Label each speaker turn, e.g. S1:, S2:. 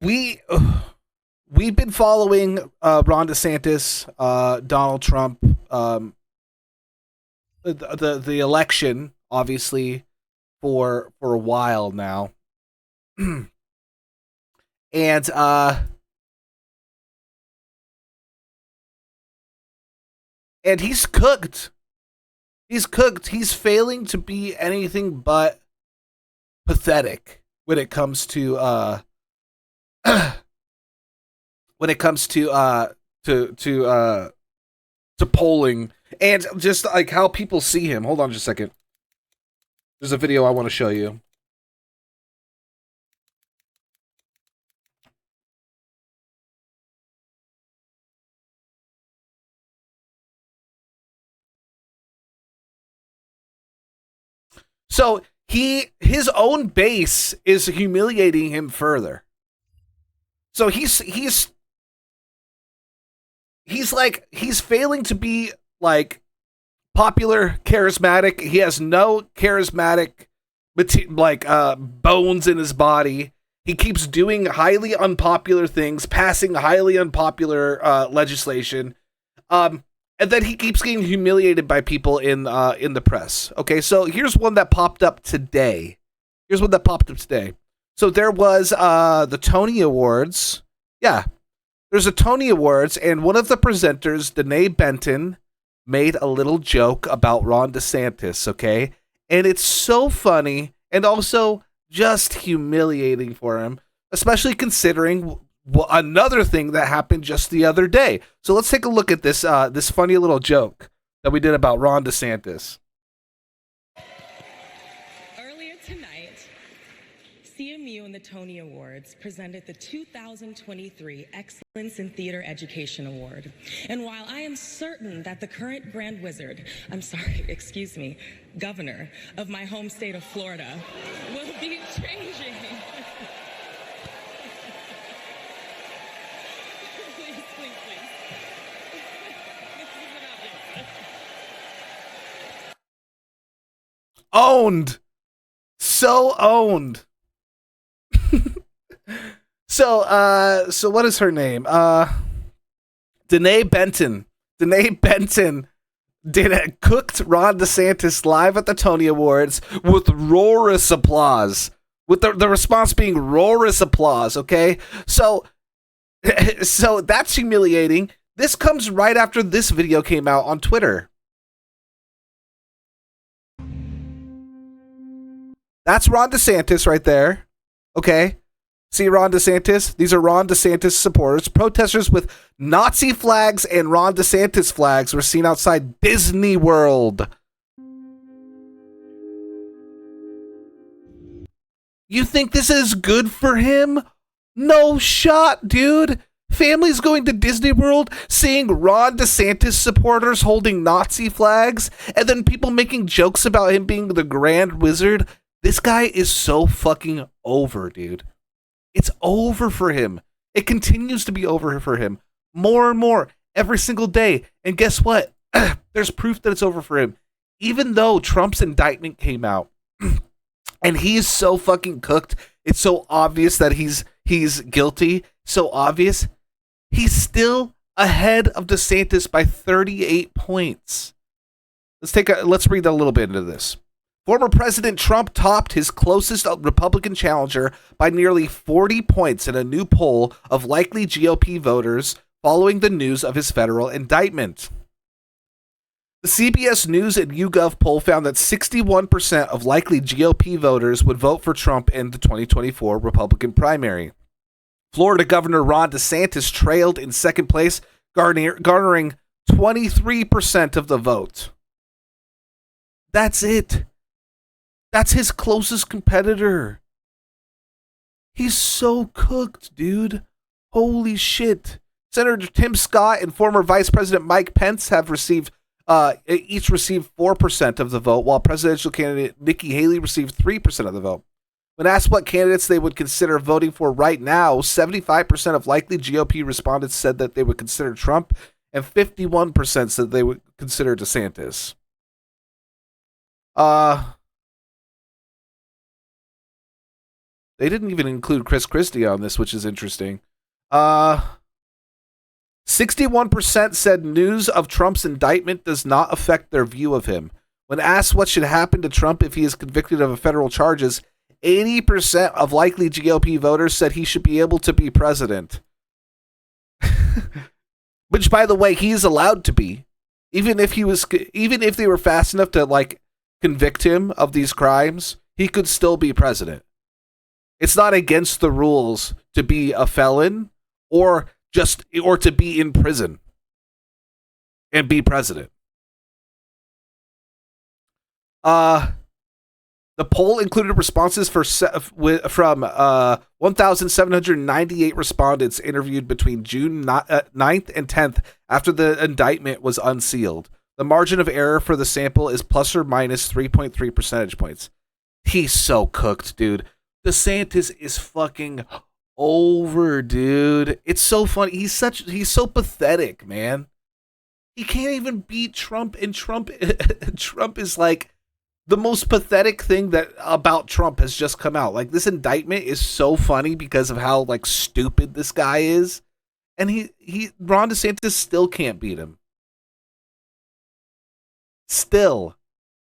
S1: we we've been following Ron DeSantis, Donald Trump, the election, obviously, for a while now, and and he's cooked. He's cooked. He's failing to be anything but pathetic when it comes to when it comes to polling and just like how people see him. Hold on just a second. There's a video I want to show you. So his own base is humiliating him further. So he's failing to be like popular, charismatic. He has no charismatic bones in his body. He keeps doing highly unpopular things, passing highly unpopular legislation. And then he keeps getting humiliated by people in the press. Okay, so here's one that popped up today. So there was the Tony Awards. Yeah, there's a Tony Awards, and one of the presenters, Danae Benton, made a little joke about Ron DeSantis. Okay, and it's so funny and also just humiliating for him, especially considering another thing that happened just the other day. So let's take a look at this funny little joke that we did about Ron DeSantis.
S2: Earlier tonight, CMU and the Tony Awards presented the 2023 Excellence in Theater Education Award. And while I am certain that the current governor of my home state of Florida will be changing. Please.
S1: Owned. So owned. So what is her name? Danae Benton. Danae Benton cooked Ron DeSantis live at the Tony Awards with roarous applause. With the response being roarous applause, okay? So that's humiliating. This comes right after this video came out on Twitter. That's Ron DeSantis right there. Okay? See Ron DeSantis? These are Ron DeSantis supporters. Protesters with Nazi flags and Ron DeSantis flags were seen outside Disney World. You think this is good for him? No shot, dude. Families going to Disney World, seeing Ron DeSantis supporters holding Nazi flags, and then people making jokes about him being the Grand Wizard. This guy is so fucking over, dude. It's over for him. It continues to be over for him. More and more every single day. And guess what? There's proof that it's over for him. Even though Trump's indictment came out and he's so fucking cooked, it's so obvious that he's guilty, so obvious, he's still ahead of DeSantis by 38 points. Let's read a little bit into this. Former President Trump topped his closest Republican challenger by nearly 40 points in a new poll of likely GOP voters following the news of his federal indictment. The CBS News and YouGov poll found that 61% of likely GOP voters would vote for Trump in the 2024 Republican primary. Florida Governor Ron DeSantis trailed in second place, garnering 23% of the vote. That's it. That's his closest competitor. He's so cooked, dude. Holy shit. Senator Tim Scott and former Vice President Mike Pence have each received 4% of the vote, while presidential candidate Nikki Haley received 3% of the vote. When asked what candidates they would consider voting for right now, 75% of likely GOP respondents said that they would consider Trump, and 51% said they would consider DeSantis. They didn't even include Chris Christie on this, which is interesting. 61% said news of Trump's indictment does not affect their view of him. When asked what should happen to Trump if he is convicted of federal charges, 80% of likely GOP voters said he should be able to be president. Which, by the way, he's allowed to be. Even if they were fast enough to like convict him of these crimes, he could still be president. It's not against the rules to be a felon or to be in prison and be president. The poll included responses from 1,798 respondents interviewed between June 9th and 10th after the indictment was unsealed. The margin of error for the sample is plus or minus 3.3 percentage points. He's so cooked, dude. DeSantis is fucking over, dude. It's so funny. He's so pathetic, man. He can't even beat Trump, and Trump is like the most pathetic thing that about Trump has just come out. Like, this indictment is so funny because of how like stupid this guy is, and Ron DeSantis still can't beat him. Still.